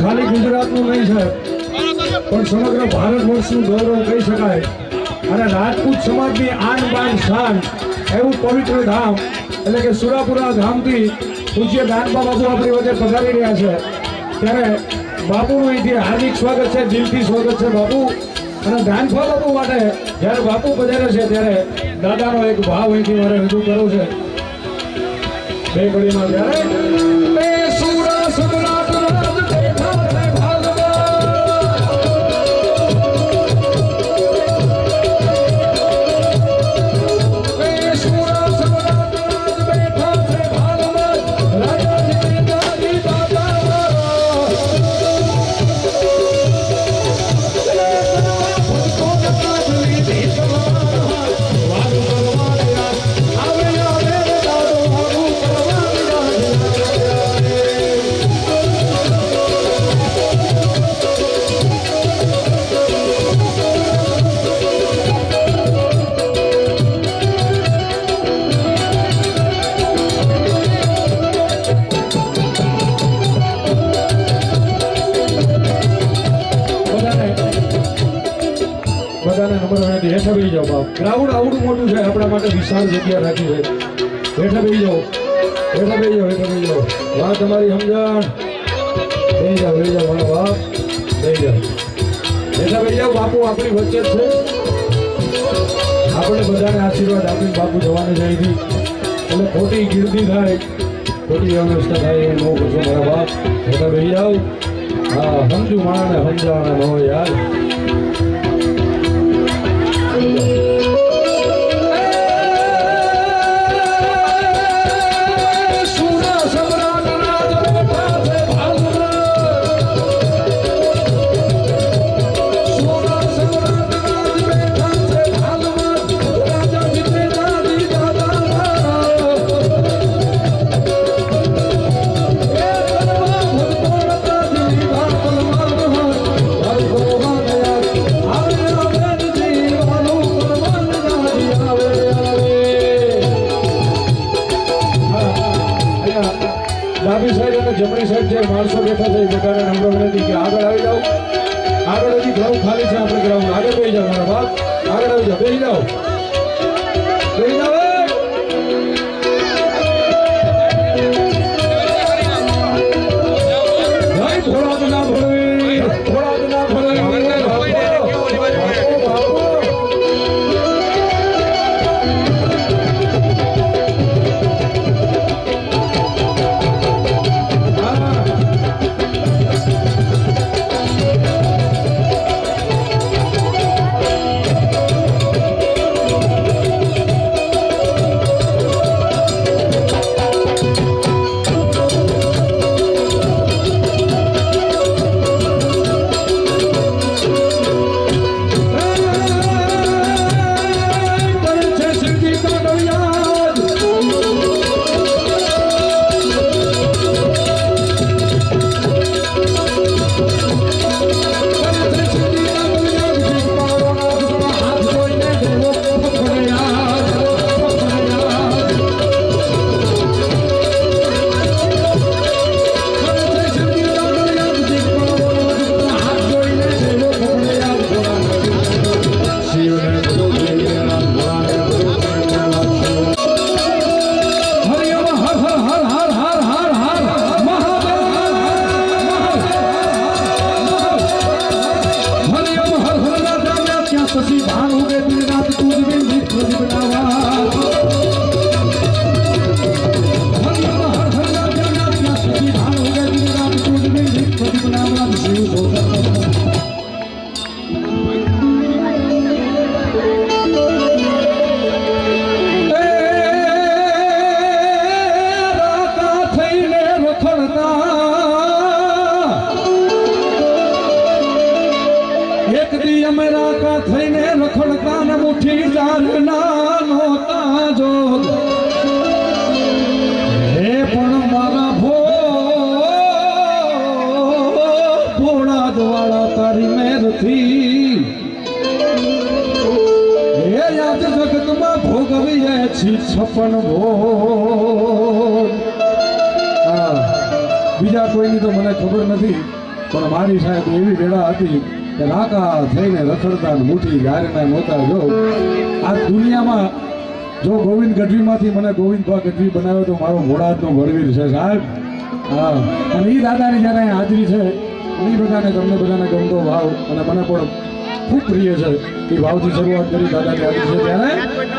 ખાલી ગુજરાતનું નહીં છે પણ સમગ્ર ભારત વર્ષનું ગૌરવ કહી શકાય અને રાજપૂત સમાજની આન બાન શાન એવું પવિત્ર ધામ એટલે કે સુરાપુરા ધામથી પૂજ્ય દાનબા બાપુ આપણી વચ્ચે પધારી રહ્યા છે ત્યારે બાપુનું અહીંથી હાર્દિક સ્વાગત છે, દિલથી સ્વાગત છે બાપુ. અને દાનબા બાપુ માટે જ્યારે બાપુ પધારે છે ત્યારે દાદાનો એક ભાવ અહીંથી મારે રજૂ કરવો છે બે કડીમાં. ત્યારે હેઠા બેસી જાઓ બાપ. ગ્રાઉન્ડ આવડું મોટું છે આપણા માટે, વિશાળ જગ્યા રાખી છે. હેઠા બેસી જાઓ, હેઠા બેસી જાઓ, હેઠા બેસી જાઓ. વાહ તમારી સમજણ. બેસી જાઓ, બેસી જાઓ મારા બાપ, બેસી જાઓ. હેઠા બેસી જાઓ. બાપુ આપણી વચ્ચે જ છે. આપણે બધાને આશીર્વાદ આપીને બાપુ જવાને છે અહીંથી. એટલે ખોટી ગીર્દી થાય, ખોટી વ્યવસ્થા થાય એ ન કરશો મારા બાપ. હેઠા બેસી જાઓ. હા, સમજુ માણસને સમજાવવાના ન હોય યાર. ડાબી સાઈડ અને જમણી સાઈડ જે માણસો બેઠા છે એ બધાને નમ્ર વિનંતી કે આગળ આવી જાઓ. આગળ હજી ગ્રાઉન્ડ ખાલી છે, આપણે ગ્રાઉન્ડ આગળ બેસી જાઓ મારા બાપ. આગળ આવી જાઓ, બેસી જાઓ, બેસી જાઓ. થોડા જ ના ભરવી, થોડા જ ના ભરવી. તારી મેરથી હે યાદ જગતમાં ભોગવીએ છી છપન ભોગ. બીજા કોઈની તો મને ખબર નથી, પણ મારી સાહેબ એવી વેળા હતી કે રાકા થઈને રખડતા ને મુઠ્ઠી ગારના નહોતા જો આ દુનિયામાં જો ગોવિંદ ગઢવીમાંથી મને ગોવિંદભા ગઢવી બનાવ્યો તો મારો મોડાતનો બળવીર છે સાહેબ. હા, અને એ દાદાની જ્યારે અહીં હાજરી છે એ બધાને તમને બધાને ગમતો ભાવ અને મને પણ ખૂબ પ્રિય છે એ ભાવથી શરૂઆત કરી દાદાની હાજરી છે ત્યારે